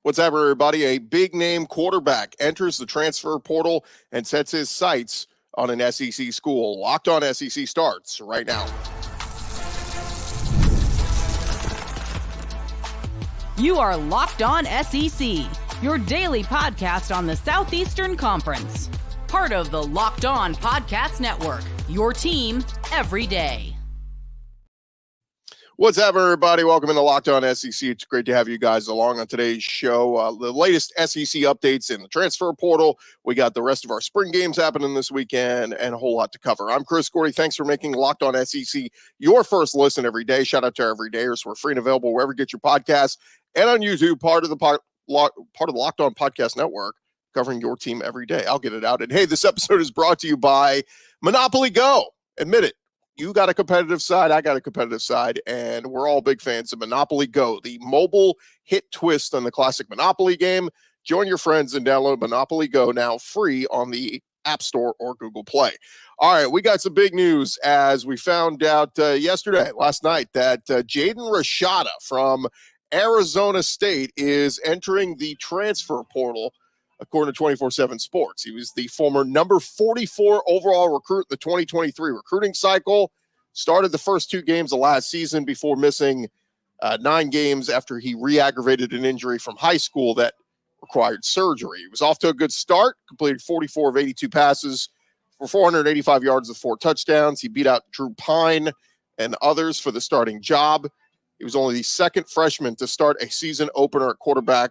What's up, everybody? A big-name quarterback enters the transfer portal and sets his sights on an SEC school. Locked On SEC starts right now. You are Locked On SEC, your daily podcast on the Southeastern Conference. Part of the Locked On Podcast Network, your team every day. What's up, everybody? Welcome into Locked On SEC. It's great to have you guys along on today's show. The latest SEC updates in the transfer portal. We got the rest of our spring games happening this weekend and a whole lot to cover. I'm Chris Gordy. Thanks for making Locked On SEC your first listen every day. Shout out to our everydayers. We're free and available wherever you get your podcasts and on YouTube, part of the Locked On Podcast Network, covering your team every day. I'll get it out. And hey, this episode is brought to you by Monopoly Go. Admit it. You got a competitive side, I got a competitive side, and we're all big fans of Monopoly Go, the mobile hit twist on the classic Monopoly game. Join your friends and download Monopoly Go now free on the App Store or Google Play. All right, we got some big news as we found out last night, that Jaden Rashada from Arizona State is entering the transfer portal, according to 24/7 Sports. He was the former number 44 overall recruit in the 2023 recruiting cycle, started the first 2 games of last season before missing 9 games after he re-aggravated an injury from high school that required surgery. He was off to a good start, completed 44 of 82 passes for 485 yards and 4 touchdowns. He beat out Drew Pine and others for the starting job. He was only the second freshman to start a season opener at quarterback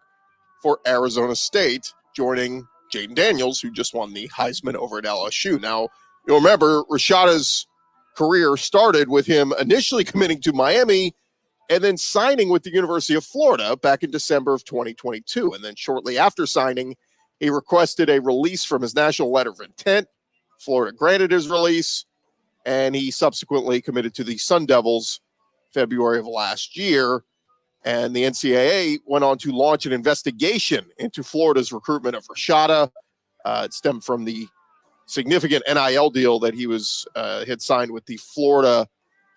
for Arizona State, joining Jaden Daniels, who just won the Heisman over at LSU. Now, you'll remember Rashada's career started with him initially committing to Miami and then signing with the University of Florida back in December of 2022. And then shortly after signing, he requested a release from his national letter of intent. Florida granted his release, and he subsequently committed to the Sun Devils February of last year. And the NCAA went on to launch an investigation into Florida's recruitment of Rashada. It stemmed from the significant NIL deal that he had signed with the Florida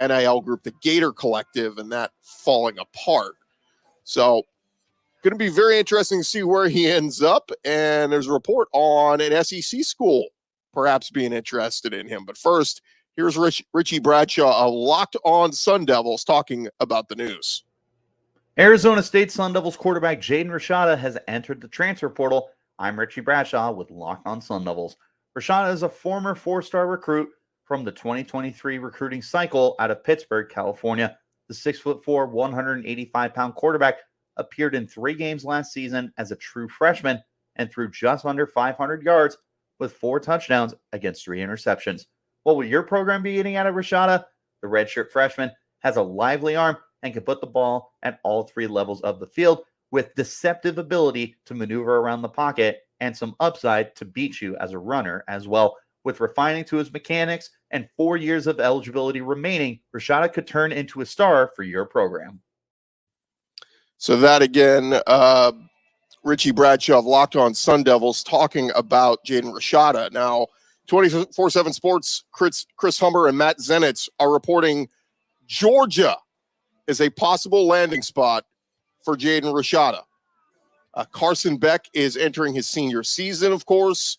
NIL group, the Gator Collective, and that falling apart. So going to be very interesting to see where he ends up. And there's a report on an SEC school perhaps being interested in him. But first, here's Richie Bradshaw of Locked On Sun Devils talking about the news. Arizona State Sun Devils quarterback Jaden Rashada has entered the transfer portal. I'm Richie Bradshaw with Locked On Sun Devils. Rashada is a former 4-star recruit from the 2023 recruiting cycle out of Pittsburgh, California. The 6'4", 185-pound quarterback appeared in 3 games last season as a true freshman and threw just under 500 yards with 4 touchdowns against 3 interceptions. What will your program be getting out of Rashada? The redshirt freshman has a lively arm and can put the ball at all 3 levels of the field with deceptive ability to maneuver around the pocket and some upside to beat you as a runner as well. With refining to his mechanics and 4 years of eligibility remaining, Rashada could turn into a star for your program. So that again, Richie Bradshaw of Locked On Sun Devils talking about Jaden Rashada. Now, 24/7 Sports, Chris Humber and Matt Zenitz are reporting Georgia is a possible landing spot for Jaden Rashada. Carson Beck is entering his senior season, of course,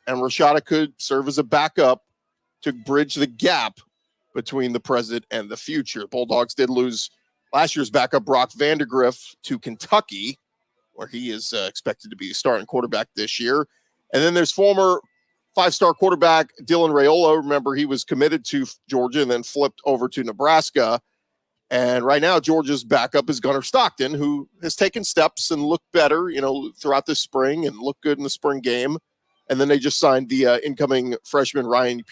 and Rashada could serve as a backup to bridge the gap between the present and the future. Bulldogs did lose last year's backup Brock Vandegrift to Kentucky, where he is expected to be a starting quarterback this year. And then there's former 5-star quarterback Dylan Raiola. Remember, he was committed to Georgia and then flipped over to Nebraska. And right now, Georgia's backup is Gunnar Stockton, who has taken steps and looked better, throughout this spring and looked good in the spring game. And then they just signed the incoming freshman Ryan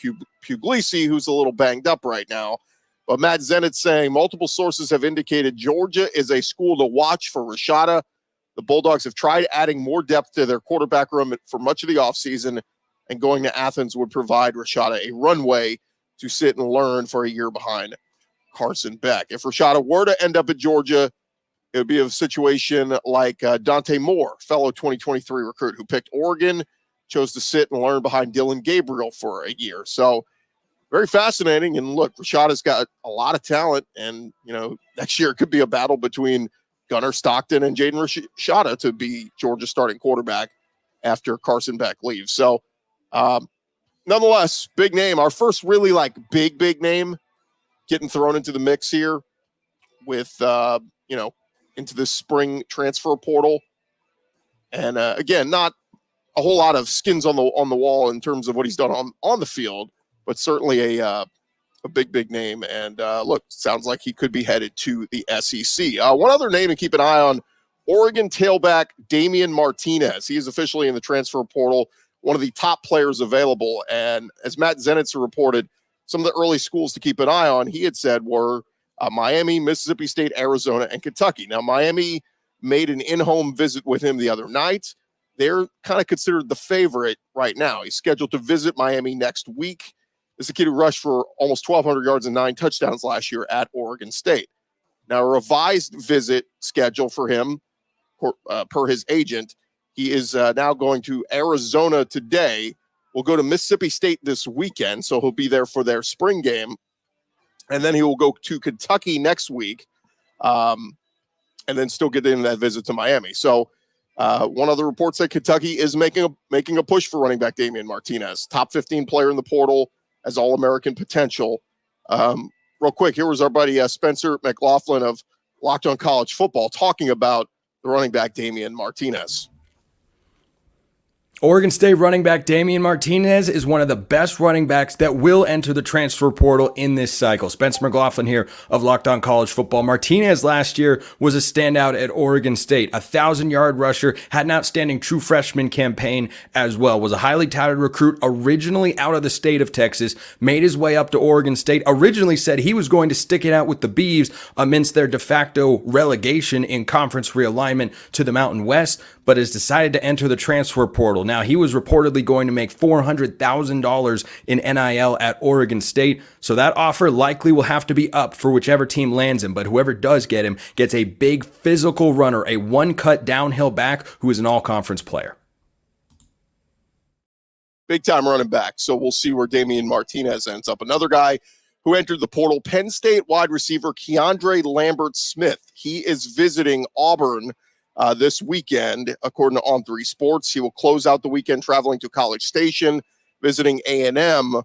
Puglisi, who's a little banged up right now. But Matt Zenitz saying multiple sources have indicated Georgia is a school to watch for Rashada. The Bulldogs have tried adding more depth to their quarterback room for much of the offseason, and going to Athens would provide Rashada a runway to sit and learn for a year behind Carson Beck. If Rashada were to end up at Georgia, it would be a situation like Dante Moore, fellow 2023 recruit who picked Oregon, chose to sit and learn behind Dylan Gabriel for a year. So very fascinating. And look, Rashada's got a lot of talent, and next year it could be a battle between Gunnar Stockton and Jaden Rashada to be Georgia's starting quarterback after Carson Beck leaves. So, nonetheless, big name. Our first really big name getting thrown into the mix here with, into this spring transfer portal. And again, not a whole lot of skins on the wall in terms of what he's done on the field, but certainly a big name. And look, sounds like he could be headed to the SEC. One other name to keep an eye on, Oregon tailback Damien Martinez. He is officially in the transfer portal, one of the top players available. And as Matt Zenitzer reported, some of the early schools to keep an eye on, he had said, were Miami, Mississippi State, Arizona, and Kentucky. Now, Miami made an in-home visit with him the other night. They're kind of considered the favorite right now. He's scheduled to visit Miami next week. This is a kid who rushed for almost 1,200 yards and 9 touchdowns last year at Oregon State. Now, a revised visit schedule for him, per his agent, he is now going to Arizona today. Will go to Mississippi State this weekend, so he'll be there for their spring game. And then he will go to Kentucky next week, and then still get in that visit to Miami. So one of the reports that Kentucky is making a push for running back Damien Martinez, top 15 player in the portal, as All-American potential. Real quick, here was our buddy Spencer McLaughlin of Locked On College Football talking about the running back Damien Martinez. Oregon State running back Damien Martinez is one of the best running backs that will enter the transfer portal in this cycle. Spencer McLaughlin here of Locked On College Football. Martinez last year was a standout at Oregon State, 1,000-yard rusher, had an outstanding true freshman campaign as well, was a highly touted recruit originally out of the state of Texas, made his way up to Oregon State, originally said he was going to stick it out with the Beavs amidst their de facto relegation in conference realignment to the Mountain West, but has decided to enter the transfer portal. Now, he was reportedly going to make $400,000 in NIL at Oregon State, so that offer likely will have to be up for whichever team lands him, but whoever does get him gets a big physical runner, a one-cut downhill back who is an all-conference player. Big-time running back, so we'll see where Damien Martinez ends up. Another guy who entered the portal, Penn State wide receiver KeAndre Lambert-Smith. He is visiting Auburn this weekend, according to On3 Sports. He will close out the weekend traveling to College Station, visiting A&M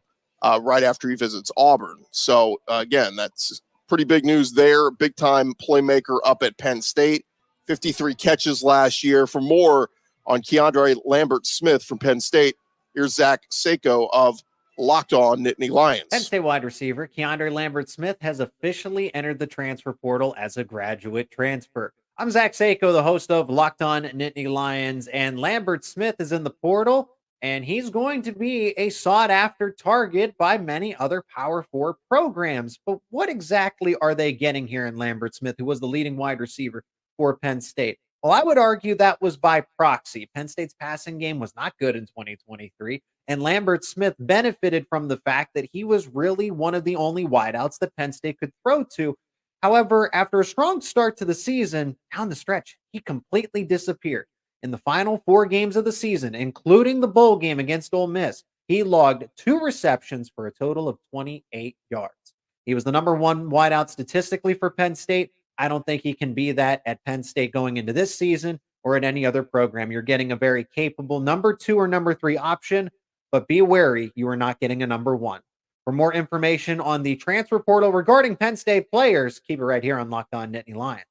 right after he visits Auburn. So, again, that's pretty big news there. Big-time playmaker up at Penn State. 53 catches last year. For more on KeAndre Lambert-Smith from Penn State, here's Zach Sako of Locked On Nittany Lions. Penn State wide receiver KeAndre Lambert-Smith has officially entered the transfer portal as a graduate transfer. I'm Zach Sako, the host of Locked On Nittany Lions, and Lambert-Smith is in the portal, and he's going to be a sought-after target by many other Power 4 programs. But what exactly are they getting here in Lambert-Smith, who was the leading wide receiver for Penn State? Well, I would argue that was by proxy. Penn State's passing game was not good in 2023, and Lambert-Smith benefited from the fact that he was really one of the only wideouts that Penn State could throw to. However, after a strong start to the season, down the stretch, he completely disappeared. In the final 4 games of the season, including the bowl game against Ole Miss, he logged 2 receptions for a total of 28 yards. He was the number 1 wideout statistically for Penn State. I don't think he can be that at Penn State going into this season or at any other program. You're getting a very capable number 2 or number 3 option, but be wary, you are not getting a number 1. For more information on the transfer portal regarding Penn State players, keep it right here on Locked On Nittany Lions.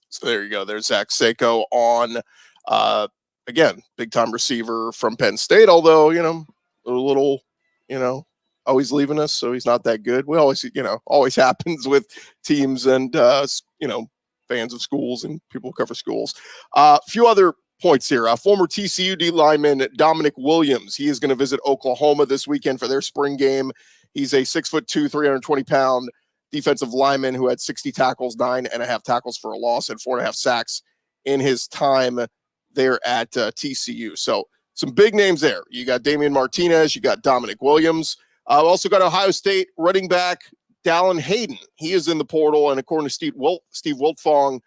So there you go. There's Zach Sako on, again, big-time receiver from Penn State, although, a little, always leaving us, so he's not that good. We always, always happens with teams and, fans of schools and people who cover schools. A few other points here. Former TCU D lineman Domonic Williams. He is going to visit Oklahoma this weekend for their spring game. He's a 6'2", 320-pound defensive lineman who had 60 tackles, 9.5 tackles for a loss, and 4.5 sacks in his time there at TCU. So some big names there. You got Damien Martinez. You got Domonic Williams. Also got Ohio State running back Dallen Hayden. He is in the portal, and according to Steve Wiltfong,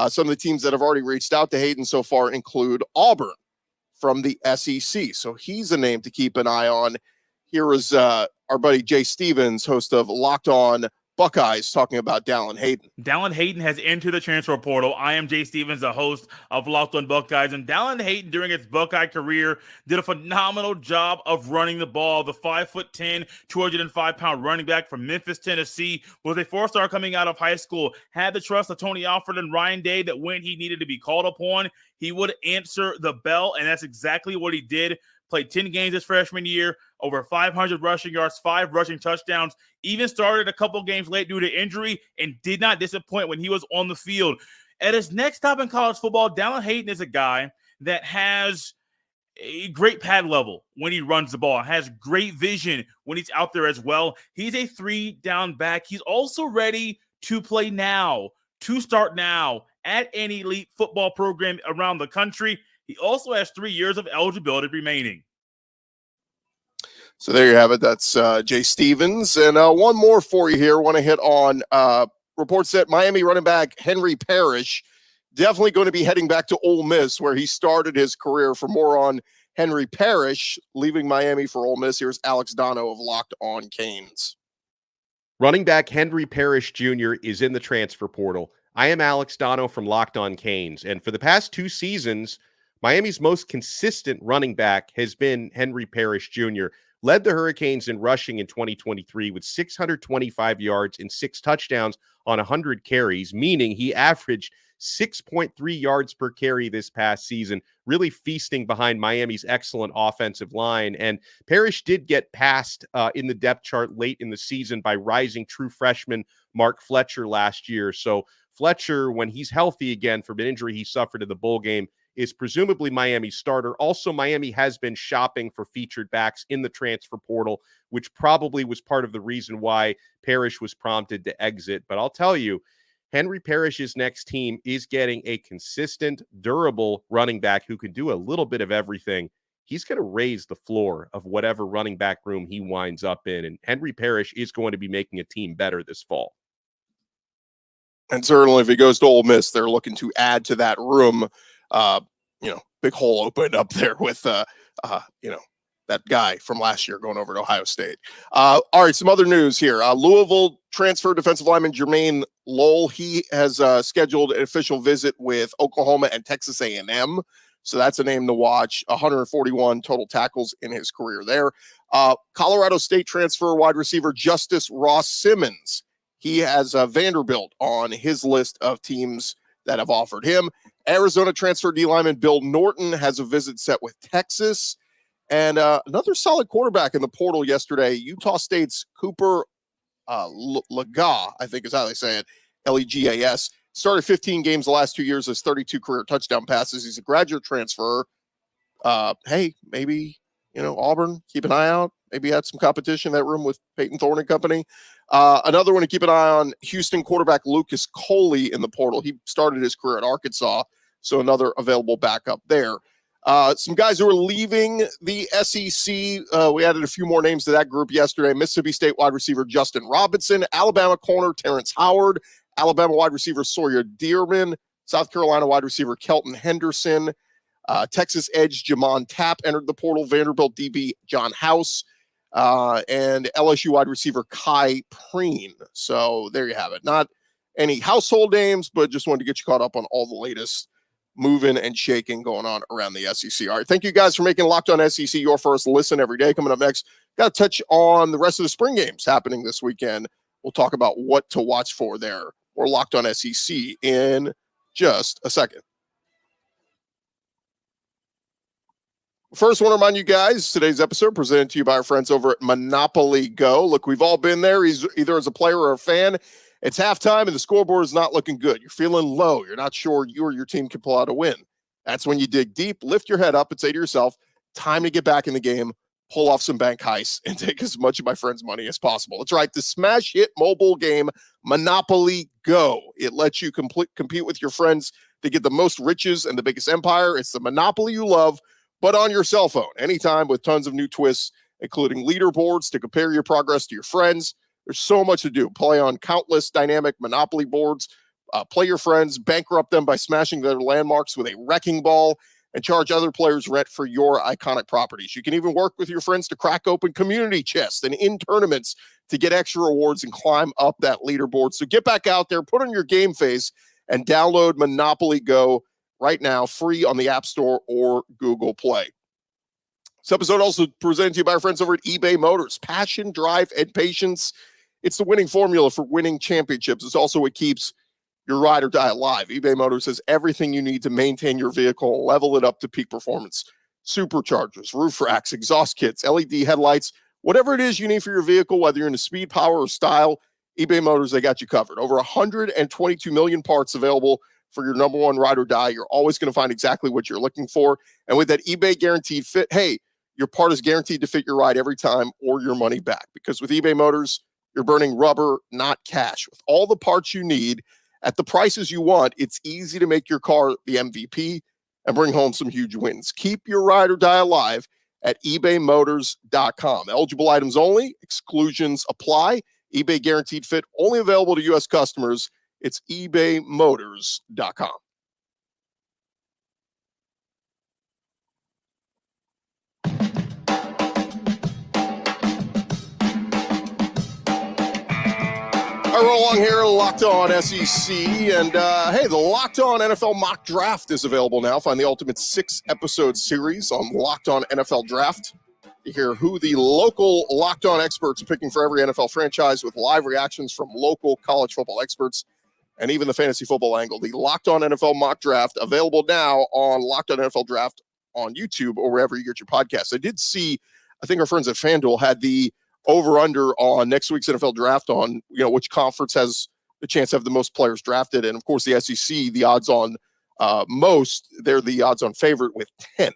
some of the teams that have already reached out to Hayden so far include Auburn from the SEC. So he's a name to keep an eye on. Here is our buddy Jay Stevens, host of Locked On Buckeyes talking about Dallen Hayden. Dallen Hayden has entered the transfer portal. I am Jay Stevens, the host of Locked on Buckeyes, and Dallen Hayden, during his Buckeye career, did a phenomenal job of running the ball. The 5'10", 205-pound running back from Memphis, Tennessee, was a four-star coming out of high school, had the trust of Tony Alford and Ryan Day that when he needed to be called upon, he would answer the bell, and that's exactly what he did. Played 10 games his freshman year, over 500 rushing yards, 5 rushing touchdowns, even started a couple games late due to injury, and did not disappoint when he was on the field. At his next stop in college football, Dallen Hayden is a guy that has a great pad level when he runs the ball, has great vision when he's out there as well. He's a 3-down back. He's also ready to play now, to start now at an elite football program around the country. He also has 3 years of eligibility remaining. So there you have it. That's Jay Stevens. And one more for you here. Want to hit on reports that Miami running back Henry Parrish definitely going to be heading back to Ole Miss, where he started his career. For more on Henry Parrish leaving Miami for Ole Miss, here's Alex Dono of Locked on Canes. Running back Henry Parrish Jr. is in the transfer portal. I am Alex Dono from Locked on Canes, and for the past 2 seasons, Miami's most consistent running back has been Henry Parrish Jr., led the Hurricanes in rushing in 2023 with 625 yards and 6 touchdowns on 100 carries, meaning he averaged 6.3 yards per carry this past season, really feasting behind Miami's excellent offensive line. And Parrish did get passed in the depth chart late in the season by rising true freshman Mark Fletcher last year. So Fletcher, when he's healthy again from an injury he suffered in the bowl game, is presumably Miami's starter. Also, Miami has been shopping for featured backs in the transfer portal, which probably was part of the reason why Parrish was prompted to exit. But I'll tell you, Henry Parrish's next team is getting a consistent, durable running back who can do a little bit of everything. He's going to raise the floor of whatever running back room he winds up in. And Henry Parrish is going to be making a team better this fall. And certainly if he goes to Ole Miss, they're looking to add to that room. Big hole opened up there with, that guy from last year going over to Ohio State. All right, some other news here. Louisville transfer defensive lineman Jermaine Lowell, he has scheduled an official visit with Oklahoma and Texas A&M. So that's a name to watch. 141 total tackles in his career there. Colorado State transfer wide receiver Justice Ross Simmons. He has Vanderbilt on his list of teams that have offered him. Arizona transfer D lineman Bill Norton has a visit set with Texas. And another solid quarterback in the portal yesterday, Utah State's Cooper Lega, I think is how they say it, Legas. Started 15 games the last 2 years, has 32 career touchdown passes. He's a graduate transfer. Hey, maybe, Auburn, keep an eye out. Maybe had some competition in that room with Peyton Thorne and company. Another one to keep an eye on, Houston quarterback Lucas Coley in the portal. He started his career at Arkansas, so another available backup there. Some guys who are leaving the SEC. We added a few more names to that group yesterday. Mississippi State wide receiver Justin Robinson, Alabama corner Terrence Howard, Alabama wide receiver Sawyer Dearman, South Carolina wide receiver Kelton Henderson, Texas edge Jamon Tapp entered the portal, Vanderbilt DB John House, and LSU wide receiver Kai Preen. So there you have it. Not any household names, but just wanted to get you caught up on all the latest moving and shaking going on around the SEC. All right, thank you guys for making Locked on SEC your first listen every day. Coming up next, got to touch on the rest of the spring games happening this weekend. We'll talk about what to watch for there. We're Locked on SEC in just a second. First, I want to remind you guys, today's episode presented to you by our friends over at Monopoly Go. Look, we've all been there, either as a player or a fan. It's halftime and the scoreboard is not looking good. You're feeling low. You're not sure you or your team can pull out a win. That's when you dig deep, lift your head up, and say to yourself, time to get back in the game, pull off some bank heists, and take as much of my friends' money as possible. That's right, the smash hit mobile game, Monopoly Go. It lets you compete with your friends to get the most riches and the biggest empire. It's the Monopoly you love, but on your cell phone, anytime, with tons of new twists, including leaderboards to compare your progress to your friends. There's so much to do. Play on countless dynamic Monopoly boards, play your friends, bankrupt them by smashing their landmarks with a wrecking ball, and charge other players rent for your iconic properties. You can even work with your friends to crack open community chests and in tournaments to get extra rewards and climb up that leaderboard. So get back out there, put on your game face, and download Monopoly Go right now, free on the App Store or Google Play. This episode also presented to you by our friends over at eBay Motors. Passion, drive, and patience. It's the winning formula for winning championships. It's also what keeps your ride or die alive. eBay Motors has everything you need to maintain your vehicle and level it up to peak performance. Superchargers, roof racks, exhaust kits, LED headlights, whatever it is you need for your vehicle, whether you're into speed, power, or style, eBay Motors, they got you covered. Over 122 million parts available for your number one ride or die. You're always going to find exactly what you're looking for. And with that eBay Guaranteed Fit, hey, your part is guaranteed to fit your ride every time or your money back. Because with eBay Motors, you're burning rubber, not cash. With all the parts you need at the prices you want, it's easy to make your car the MVP and bring home some huge wins. Keep your ride or die alive at ebaymotors.com. Eligible items only. Exclusions apply. eBay Guaranteed Fit only available to U.S. customers. It's ebaymotors.com. We're along here, Locked On SEC, and hey, the Locked On NFL Mock Draft is available now. Find the ultimate 6-episode series on Locked On NFL Draft. You hear who the local Locked On experts are picking for every NFL franchise with live reactions from local college football experts and even the fantasy football angle. The Locked On NFL Mock Draft available now on Locked On NFL Draft on YouTube or wherever you get your podcasts. I did see, I think our friends at FanDuel had the over-under on next week's NFL draft on, which conference has the chance to have the most players drafted. And, of course, the SEC, the odds on most, they're the odds on favorite with 10.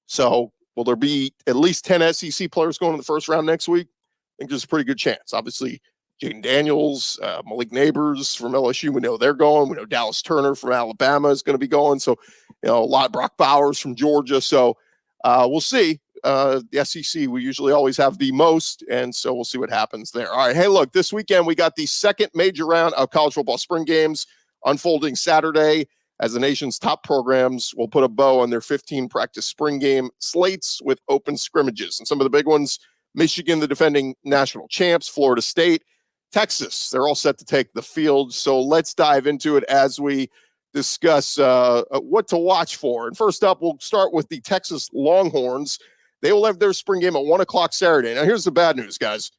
So will there be at least 10 SEC players going in the first round next week? I think there's a pretty good chance. Obviously, Jaden Daniels, Malik Neighbors from LSU, we know they're going. We know Dallas Turner from Alabama is going to be going. So, a lot, Brock Bowers from Georgia. So we'll see. The SEC, we usually always have the most, and so we'll see what happens there. All right, hey, look, this weekend we got the second major round of college football spring games unfolding Saturday as the nation's top programs will put a bow on their 15 practice spring game slates with open scrimmages. And some of the big ones, Michigan, the defending national champs, Florida State, Texas, they're all set to take the field. So let's dive into it as we discuss what to watch for. And first up, we'll start with the Texas Longhorns. They will have their spring game at 1 o'clock Saturday. Now, here's the bad news, guys.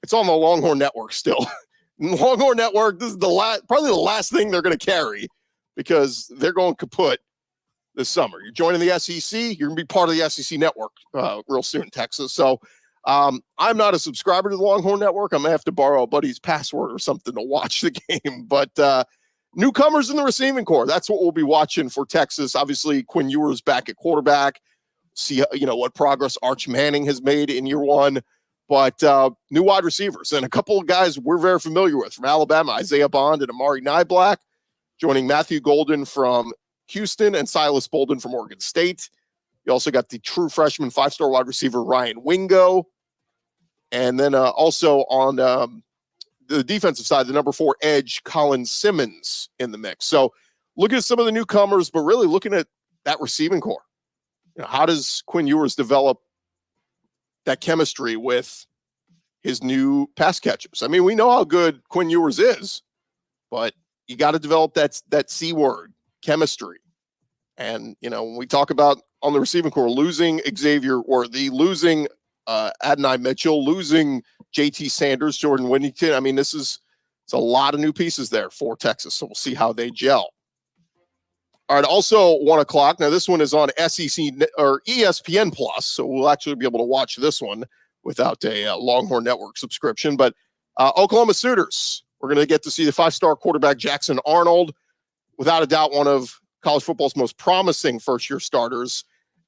It's on the Longhorn Network still. Longhorn Network, this is probably the last thing they're going to carry because they're going kaput this summer. You're joining the SEC. You're going to be part of the SEC Network real soon, Texas. So I'm not a subscriber to the Longhorn Network. I'm going to have to borrow a buddy's password or something to watch the game. But newcomers in the receiving corps, that's what we'll be watching for Texas. Obviously, Quinn Ewers back at quarterback. See, what progress Arch Manning has made in year one, but new wide receivers and a couple of guys we're very familiar with from Alabama, Isaiah Bond and Amari Niblack, joining Matthew Golden from Houston and Silas Bolden from Oregon State. You also got the true freshman 5-star wide receiver Ryan Wingo, and then also on the defensive side, the number 4 edge Colin Simmons in the mix. So look at some of the newcomers, but really looking at that receiving corps. How does Quinn Ewers develop that chemistry with his new pass catchers? I mean, we know how good Quinn Ewers is, but you got to develop that C word, chemistry. And, when we talk about on the receiving corps, losing Xavier Worthy, losing Adonai Mitchell, losing JT Sanders, Jordan Whittington. I mean, it's a lot of new pieces there for Texas. So we'll see how they gel. All right, also 1 o'clock. Now, this one is on SEC or ESPN Plus, so we'll actually be able to watch this one without a Longhorn Network subscription. But Oklahoma Sooners, we're going to get to see the 5-star quarterback Jackson Arnold, without a doubt one of college football's most promising first-year starters.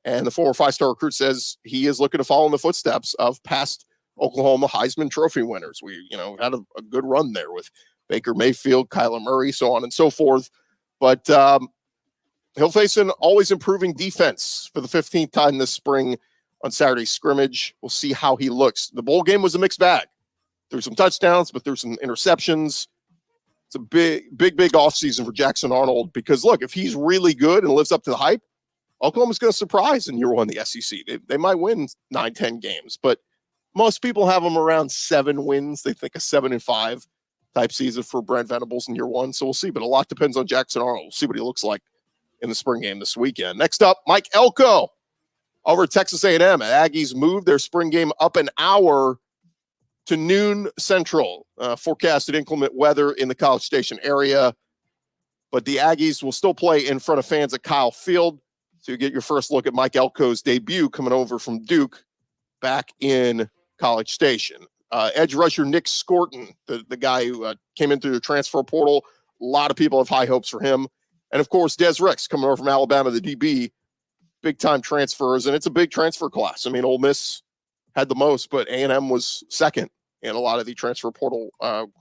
And the former 5-star recruit says he is looking to follow in the footsteps of past Oklahoma Heisman Trophy winners. We, had a good run there with Baker Mayfield, Kyler Murray, so on and so forth. But he'll face an always improving defense for the 15th time this spring on Saturday's scrimmage. We'll see how he looks. The bowl game was a mixed bag. There's some touchdowns, but there's some interceptions. It's a big offseason for Jackson Arnold because, look, if he's really good and lives up to the hype, Oklahoma's going to surprise in year one in the SEC. They might win 9-10 games, but most people have them around 7 wins. They think a 7-5 type season for Brent Venables in year one. So we'll see, but a lot depends on Jackson Arnold. We'll see what he looks like in the spring game this weekend. Next up, Mike Elko over at Texas A&M. Aggies moved their spring game up an hour to noon Central. Forecasted inclement weather in the College Station area, but the Aggies will still play in front of fans at Kyle Field. So you get your first look at Mike Elko's debut coming over from Duke back in College Station. Edge rusher Nick Scorton, the guy who came in through the transfer portal. A lot of people have high hopes for him. And, of course, Des Ricks coming over from Alabama, the DB, big-time transfers. And it's a big transfer class. I mean, Ole Miss had the most, but A&M was second in a lot of the transfer portal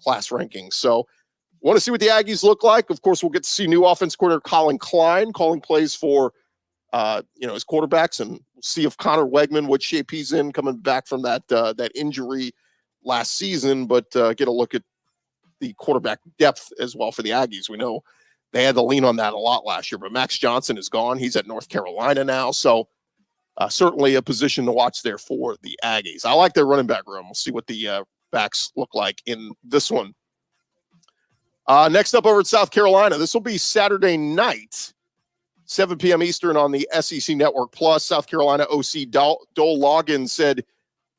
class rankings. So want to see what the Aggies look like. Of course, we'll get to see new offense coordinator Colin Klein calling plays for his quarterbacks, and see if Connor Wegman, what shape he's in coming back from that injury last season, but get a look at the quarterback depth as well for the Aggies. We know they had to lean on that a lot last year, but Max Johnson is gone. He's at North Carolina now. So certainly a position to watch there for the Aggies. I like their running back room. We'll see what the backs look like in this one. Next up over at South Carolina, this will be Saturday night, 7 p.m. Eastern on the SEC Network Plus. South Carolina OC Dole Loggins said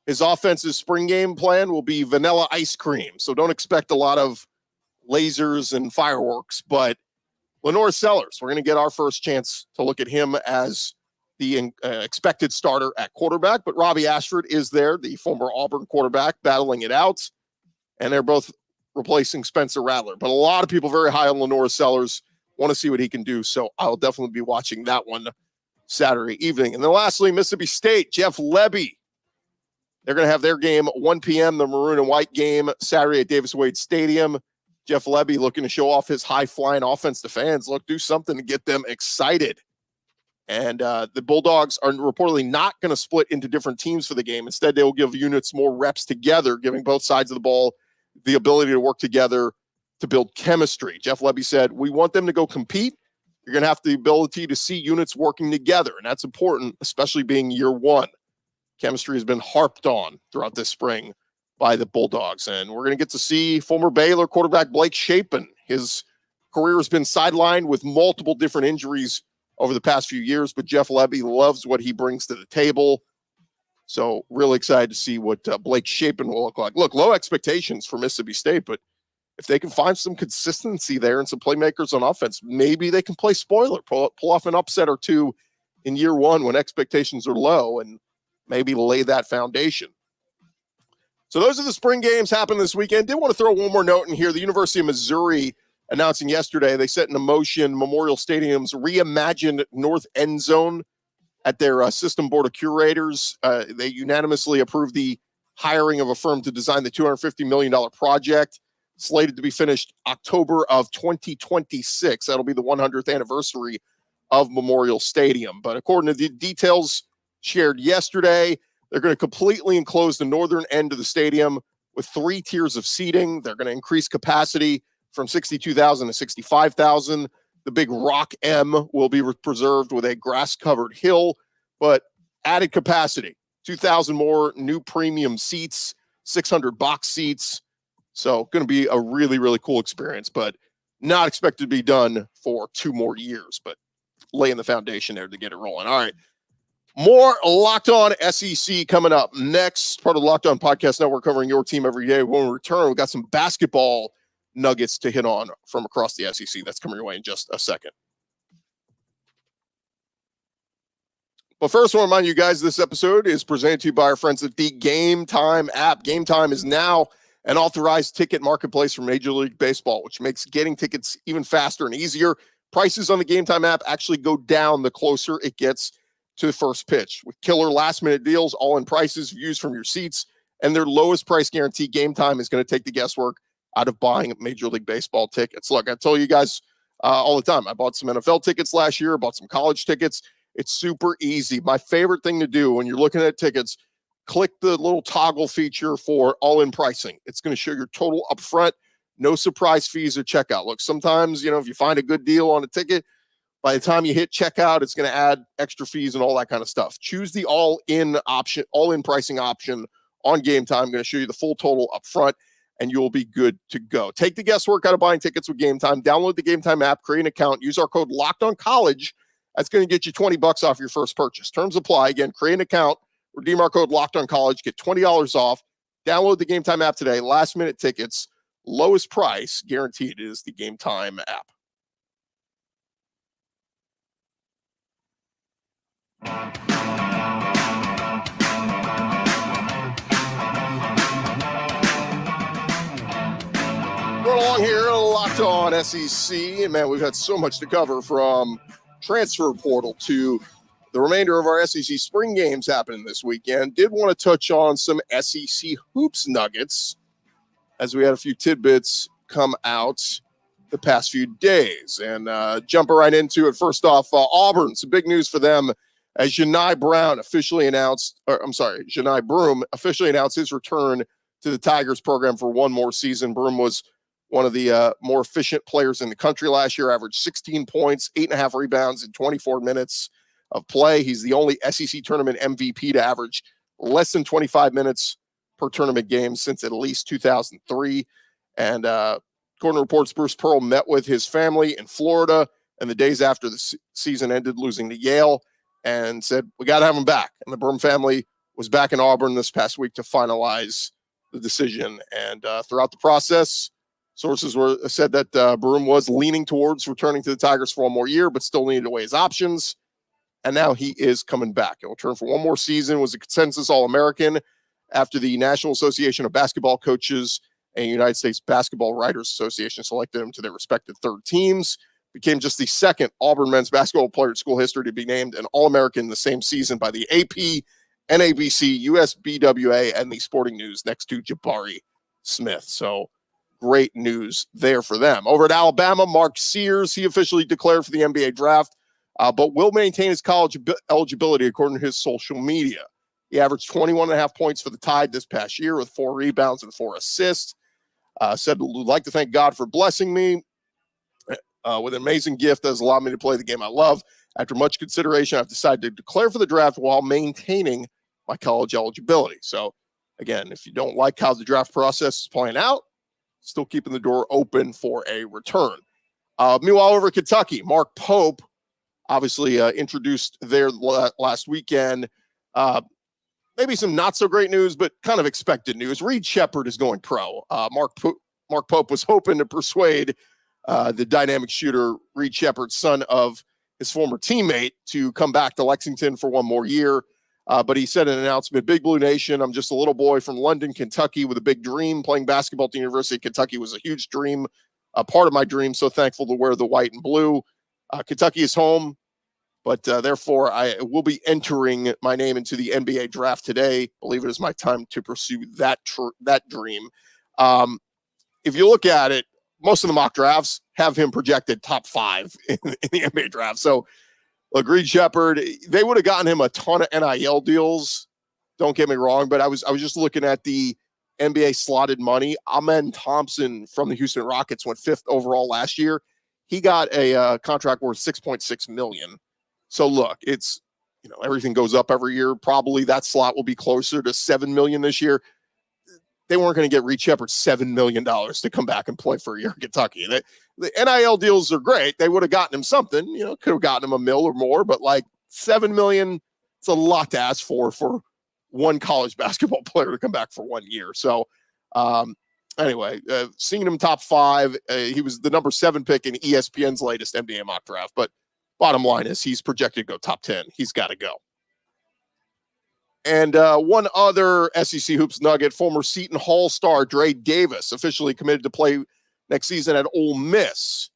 his offensive spring game plan will be vanilla ice cream. So don't expect a lot of lasers and fireworks. But Lenore Sellers, we're going to get our first chance to look at him as the expected starter at quarterback. But Robbie Ashford is there, the former Auburn quarterback, battling it out. And they're both replacing Spencer Rattler. But a lot of people very high on Lenore Sellers, want to see what he can do. So I'll definitely be watching that one Saturday evening. And then lastly, Mississippi State, Jeff Lebby. They're going to have their game 1 p.m., the maroon and white game, Saturday at Davis Wade Stadium. Jeff Lebby looking to show off his high-flying offense to fans. Look, do something to get them excited. And the Bulldogs are reportedly not going to split into different teams for the game. Instead, they will give units more reps together, giving both sides of the ball the ability to work together to build chemistry. Jeff Lebby said, we want them to go compete. You're going to have the ability to see units working together, and that's important, especially being year one. Chemistry has been harped on throughout this spring by the Bulldogs, and we're going to get to see former Baylor quarterback Blake Shapen. His career has been sidelined with multiple different injuries over the past few years, but Jeff Lebby loves what he brings to the table. So really excited to see what Blake Shapen will look like. Look, low expectations for Mississippi State, but if they can find some consistency there and some playmakers on offense, maybe they can play spoiler, pull off an upset or two in year one when expectations are low, and maybe lay that foundation. So those are the spring games happening this weekend. Did want to throw one more note in here. The University of Missouri announcing yesterday they set into motion Memorial Stadium's reimagined north end zone at their system board of curators. They unanimously approved the hiring of a firm to design the $250 million project, slated to be finished October of 2026. That'll be the 100th anniversary of Memorial Stadium. But according to the details shared yesterday, they're going to completely enclose the northern end of the stadium with 3 tiers of seating. They're going to increase capacity from 62,000 to 65,000. The big Rock M will be preserved with a grass-covered hill, but added capacity, 2,000 more new premium seats, 600 box seats. So going to be a really, really cool experience, but not expected to be done for 2 more years, but laying the foundation there to get it rolling. All right. More Locked On SEC coming up next. Part of the Locked On Podcast Network, covering your team every day. When we return, we've got some basketball nuggets to hit on from across the SEC. That's coming your way in just a second. But first, I want to remind you guys, this episode is presented to you by our friends at the Game Time app. Game Time is now an authorized ticket marketplace for Major League Baseball, which makes getting tickets even faster and easier. Prices on the Game Time app actually go down the closer it gets to the first pitch. With killer last-minute deals, all-in prices, views from your seats, and their lowest price guarantee, Game Time is going to take the guesswork out of buying Major League Baseball tickets. Look, I tell you guys all the time, I bought some NFL tickets last year, bought some college tickets. It's super easy. My favorite thing to do when you're looking at tickets, click the little toggle feature for all-in pricing. It's going to show your total upfront, no surprise fees or checkout. Look, sometimes, if you find a good deal on a ticket, By the time you hit checkout, it's going to add extra fees and all that kind of stuff. Choose the all-in option, all-in pricing option on Game Time. I'm going to show you the full total up front, and you'll be good to go. Take the guesswork out of buying tickets with Game Time. Download the Game Time app, create an account, use our code LOCKEDONCollege. That's going to get you $20 off your first purchase. Terms apply. Again, create an account, redeem our code LOCKEDONCollege, get $20 off. Download the Game Time app today. Last-minute tickets, lowest price, guaranteed, is the Game Time app. Going along here, Locked On SEC, and man, we've had so much to cover, from transfer portal to the remainder of our SEC spring games happening this weekend. Did want to touch on some SEC hoops nuggets, as we had a few tidbits come out the past few days, and jumping right into it. First off, Auburn, some big news for them, as Johni Broome officially announced his return to the Tigers program for one more season. Broome was one of the more efficient players in the country last year, averaged 16 points, 8.5 rebounds in 24 minutes of play. He's the only SEC tournament MVP to average less than 25 minutes per tournament game since at least 2003. And according to reports, Bruce Pearl met with his family in Florida, and the days after the season ended, losing to Yale, and said, we got to have him back. And the Broome family was back in Auburn this past week to finalize the decision. And throughout the process, sources said that Broome was leaning towards returning to the Tigers for one more year, but still needed to weigh his options. And now he is coming back. He'll return for one more season, was a consensus All-American after the National Association of Basketball Coaches and United States Basketball Writers Association selected him to their respective third teams. Became just the second Auburn men's basketball player in school history to be named an All-American the same season by the AP, NABC, USBWA, and the Sporting News, next to Jabari Smith. So great news there for them. Over at Alabama, Mark Sears, he officially declared for the NBA draft, but will maintain his college eligibility according to his social media. He averaged 21.5 points for the Tide this past year with 4 rebounds and 4 assists. Said, would like to thank God for blessing me with an amazing gift that has allowed me to play the game I love. After much consideration, I've decided to declare for the draft while maintaining my college eligibility. So, again, if you don't like how the draft process is playing out, still keeping the door open for a return. Meanwhile, over at Kentucky, Mark Pope, obviously introduced there last weekend. Maybe some not so great news, but kind of expected news. Reed Sheppard is going pro. Mark Pope was hoping to persuade the dynamic shooter Reed Sheppard, son of his former teammate, to come back to Lexington for one more year. But he said in an announcement, Big Blue Nation, I'm just a little boy from London, Kentucky with a big dream. Playing basketball at the University of Kentucky was a huge dream, a part of my dream. So thankful to wear the white and blue. Kentucky is home, but therefore I will be entering my name into the NBA draft today. Believe it is my time to pursue that dream. If you look at it, most of the mock drafts have him projected top 5 in the NBA draft. So, look, Reed Sheppard, they would have gotten him a ton of NIL deals. Don't get me wrong, but I was just looking at the NBA slotted money. Amen Thompson from the Houston Rockets went 5th overall last year. He got a contract worth $6.6 million. So, look, it's, everything goes up every year. Probably that slot will be closer to $7 million this year. They weren't going to get Reed Sheppard $7 million to come back and play for a year in Kentucky. The NIL deals are great. They would have gotten him something, could have gotten him $1 million or more, but like $7 million, it's a lot to ask for one college basketball player to come back for 1 year. So anyway, seeing him top 5, he was the number 7 pick in ESPN's latest NBA mock draft, but bottom line is he's projected to go top 10. He's got to go. And one other SEC hoops nugget, former Seton Hall star Dre Davis officially committed to play next season at Ole Miss.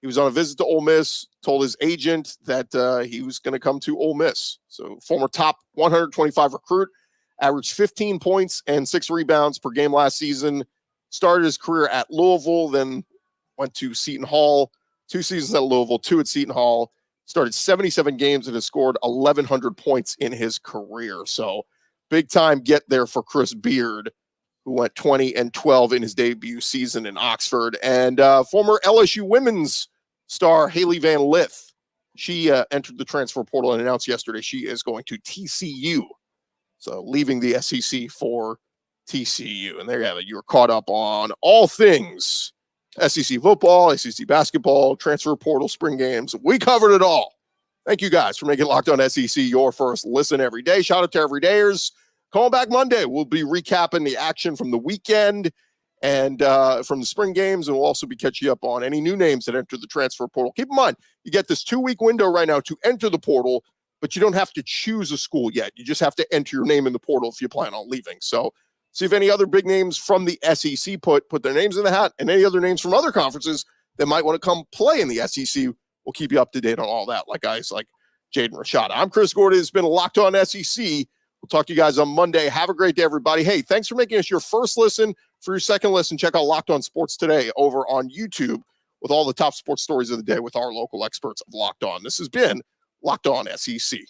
He was on a visit to Ole Miss, told his agent that he was going to come to Ole Miss. So former top 125 recruit, averaged 15 points and 6 rebounds per game last season, started his career at Louisville, then went to Seton Hall, 2 seasons at Louisville, 2 at Seton Hall. Started 77 games and has scored 1,100 points in his career. So big time get there for Chris Beard, who went 20-12 in his debut season in Oxford. And former LSU women's star Haley Van Lith She entered the transfer portal and announced yesterday she is going to TCU. So leaving the SEC for TCU. And there you have it. You're caught up on all things SEC football, SEC basketball, transfer portal, spring games. We covered it all. Thank you guys for making Locked On SEC your first listen every day. Shout out to everydayers. Call back Monday. We'll be recapping the action from the weekend and from the spring games, and we'll also be catching up on any new names that enter the transfer portal. Keep in mind, you get this 2-week window right now to enter the portal, but you don't have to choose a school yet. You just have to enter your name in the portal if you plan on leaving. So see if any other big names from the SEC put their names in the hat, and any other names from other conferences that might want to come play in the SEC. We'll keep you up to date on all that, like guys like Jaden Rashada. I'm Chris Gordon. It's been Locked On SEC. We'll talk to you guys on Monday. Have a great day, everybody. Hey, thanks for making us your first listen. For your second listen, check out Locked On Sports Today over on YouTube with all the top sports stories of the day with our local experts of Locked On. This has been Locked On SEC.